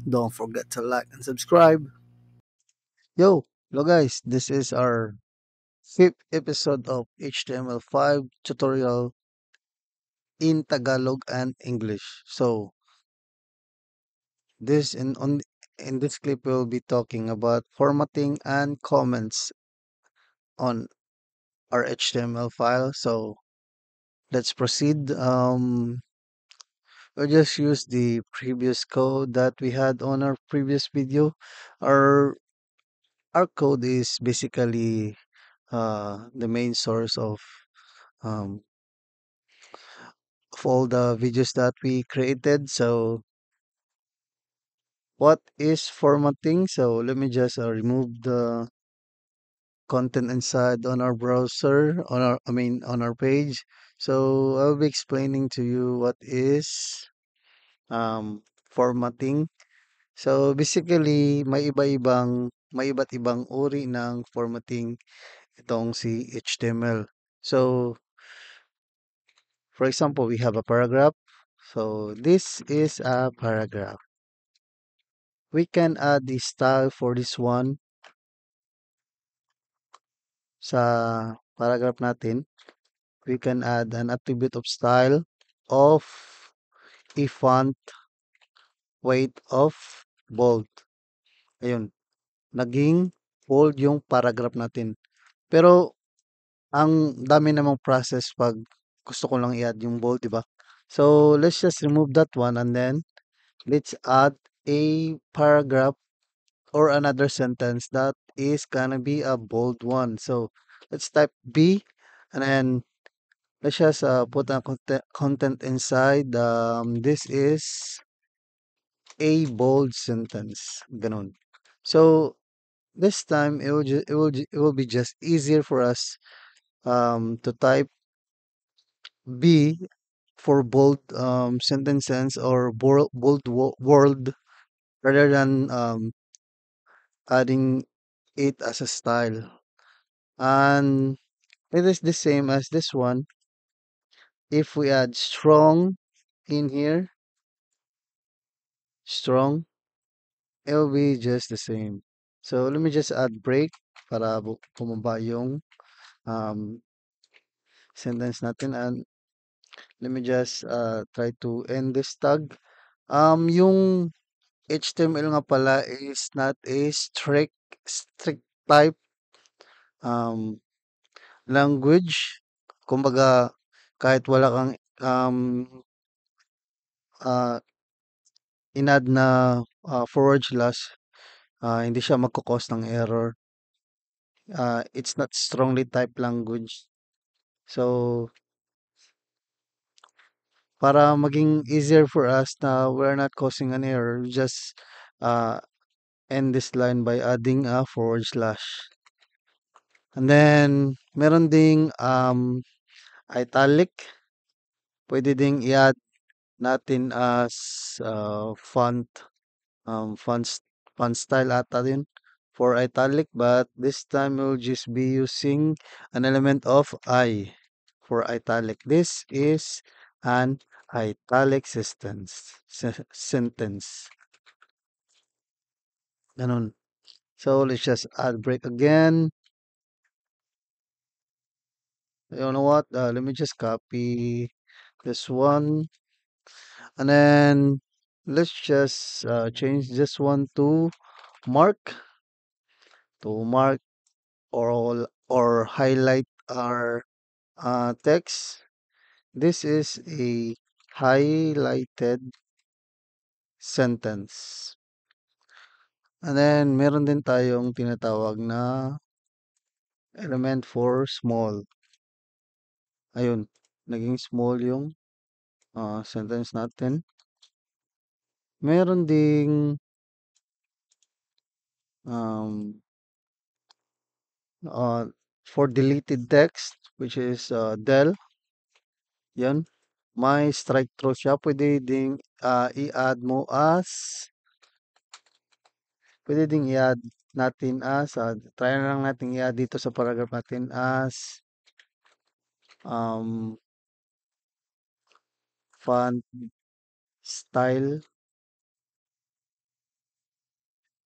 Don't forget to like and subscribe. Yo, hello guys, this is our fifth episode of HTML5 tutorial in Tagalog and English. So this in this clip we'll be talking about formatting and comments on our HTML file. So let's proceed. We'll just use the previous code that we had on our previous video. Our our code is basically the main source um, of all the videos that we created. So what is formatting? So let me just remove the content inside on our browser on our page. So I'll be explaining to you what is formatting. So basically may iba't ibang uri ng formatting itong si HTML. So for example, we have a paragraph. So this is a paragraph. We can add the style for this one sa paragraph natin. We can add an attribute of style of a font weight of bold. Ayun, naging bold yung paragraph natin. Pero ang dami namang process pag gusto ko lang i-add yung bold, di ba? So let's just remove that one and then let's add a paragraph or another sentence that is gonna be a bold one. So let's type B and then let's just put a content inside. This is a bold sentence. Ganun. So this time it will be just easier for us to type B for bold sentences or word rather than adding it as a style. And it is the same as this one. If we add strong in here, strong, it will be just the same. So let me just add break para bumaba yung um, sentence natin and let me just try to end this tag. Yung HTML nga pala is not a strict type um, language. Kumbaga, kahit wala kang um, uh, in-add na forward slash, hindi siya magkakos ng error. It's not strongly typed language. So, para maging easier for us na we're not causing an error, just uh, end this line by adding a forward slash. And then, meron ding italic. Pwede ding i-add natin as font, font, font style ata din for italic. But this time we'll just be using an element of I for italic. This is an italic sentence. Ganun. So let's just add break again. You know what? Let me just copy this one. And then let's just change this one to mark mark or highlight our text. This is a highlighted sentence. And then meron din tayong tinatawag na element for small. Ayun, naging small yung sentence natin. Meron ding um, uh, for deleted text, which is del. Yan. May strike through siya. I-add mo as, pwede ding i-add natin as, try na lang natin i-add dito sa paragraph natin as um, font style,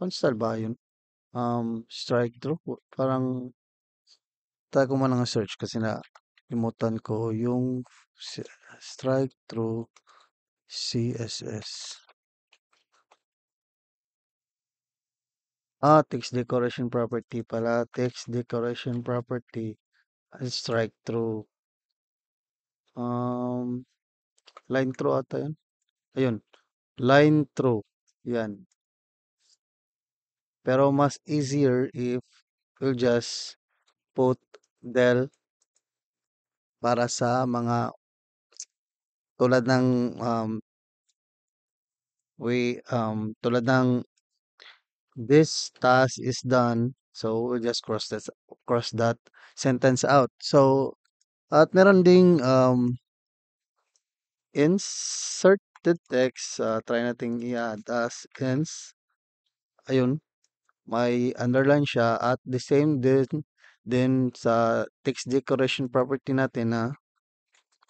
anong style ba yun? Strike through? Parang, try ko muna nga search kasi na limutan ko yung strike through CSS. Text decoration property pala. Text decoration property. Strike through. Um, line through ata yun. Ayun. Line through. Yan. Pero mas easier if we'll just put del para sa mga tulad ng tulad ng this task is done. So we'll just cross that sentence out. So at meron ding inserted text, try nating i-add as ayun, may underline siya at the same din sa text decoration property natin na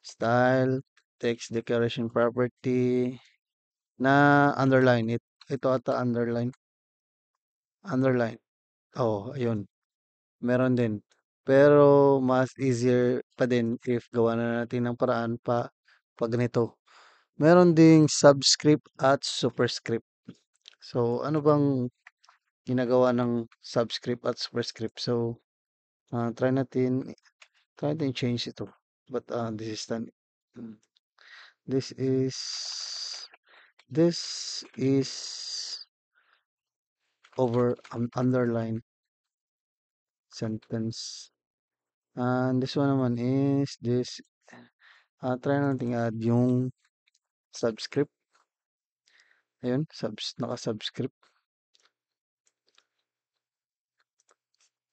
style text decoration property na underline ito ata underline. Oh, ayun. Meron din. Pero mas easier pa din if gawa na natin ng paraan pa ganito. Meron ding subscript at superscript. So, ano bang ginagawa ng subscript at superscript? So, try natin change ito. But this is done. mm, This is over underline sentence. And this one naman is this. Try natin add yung subscript. Ayun, naka-subscript.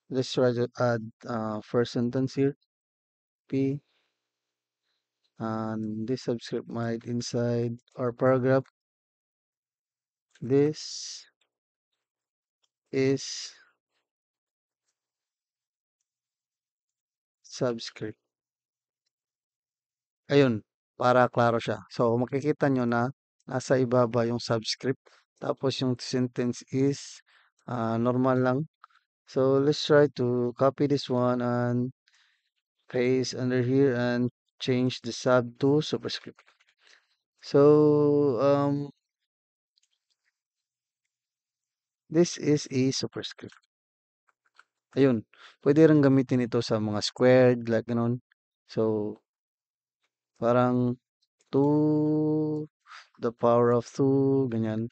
Let's try to add first sentence here. P and this subscript might inside our paragraph. This is subscript. Ayun, para klaro siya. So, makikita nyo na nasa ibaba yung subscript. Tapos yung sentence is normal lang. So, let's try to copy this one and paste under here and change the sub to superscript. So, this is a superscript. Ayun, pwede rin gamitin ito sa mga squared, like ganun. So, parang 2 the power of 2, ganyan.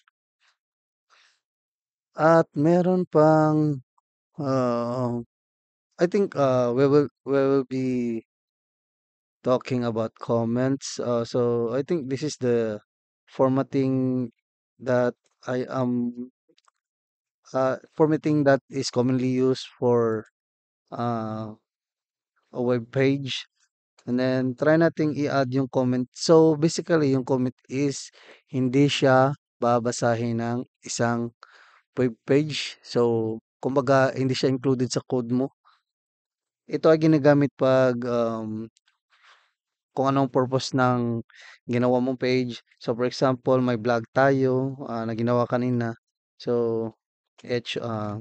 At meron pang, uh, I think we will be talking about comments. So, I think this is the formatting that I am formatting that is commonly used for uh, a web page. And then try nating i-add yung comment. So basically yung comment is hindi siya babasahin ng isang web page. So kumbaga hindi siya included sa code mo. Ito ay ginagamit pag kung anong purpose ng ginawa mong page. So for example, may blog tayo na ginawa kanina. So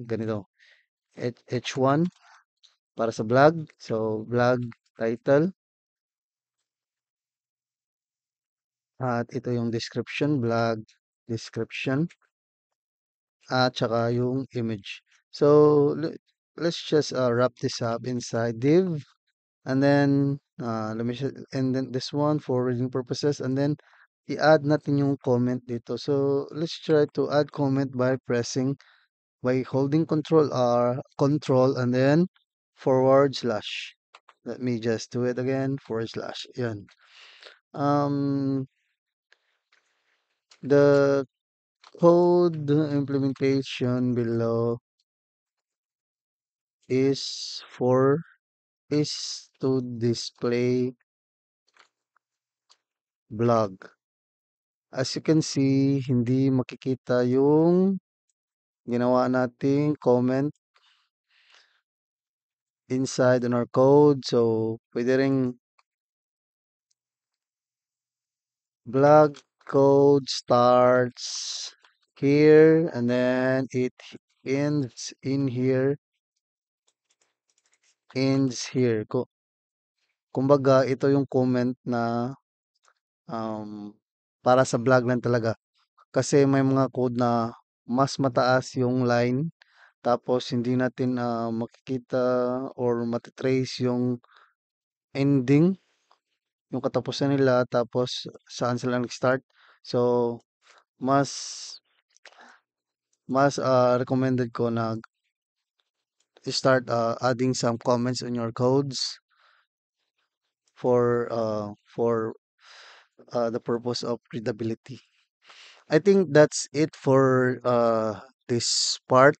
ganito. H1 para sa blog. So blog title at ito yung description, blog description at saka yung image. So let's just wrap this up inside div and then and then this one for reading purposes and then i-add natin yung comment dito. So let's try to add comment by holding control and then forward slash. Let me just do it again, forward slash. Yan. Um, the code implementation below is to display blog. As you can see, hindi makikita yung ginawa nating comment inside on our code. So, pwede ring blog code starts here and then it ends in here, ends here. Kumbaga, ito yung comment na para sa vlog lang talaga. Kasi may mga code na mas mataas yung line tapos hindi natin makikita or matitrace yung ending, yung katapusan nila tapos saan sila nag-start. So, mas recommended ko na start adding some comments on your codes for the purpose of readability. I think that's it for this part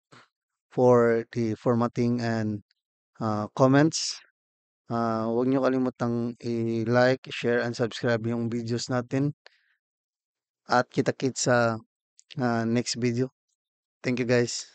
for the formatting and comments. Huwag niyo kalimutang i-like, share, and subscribe yung videos natin at kita-kits sa next video. Thank you guys.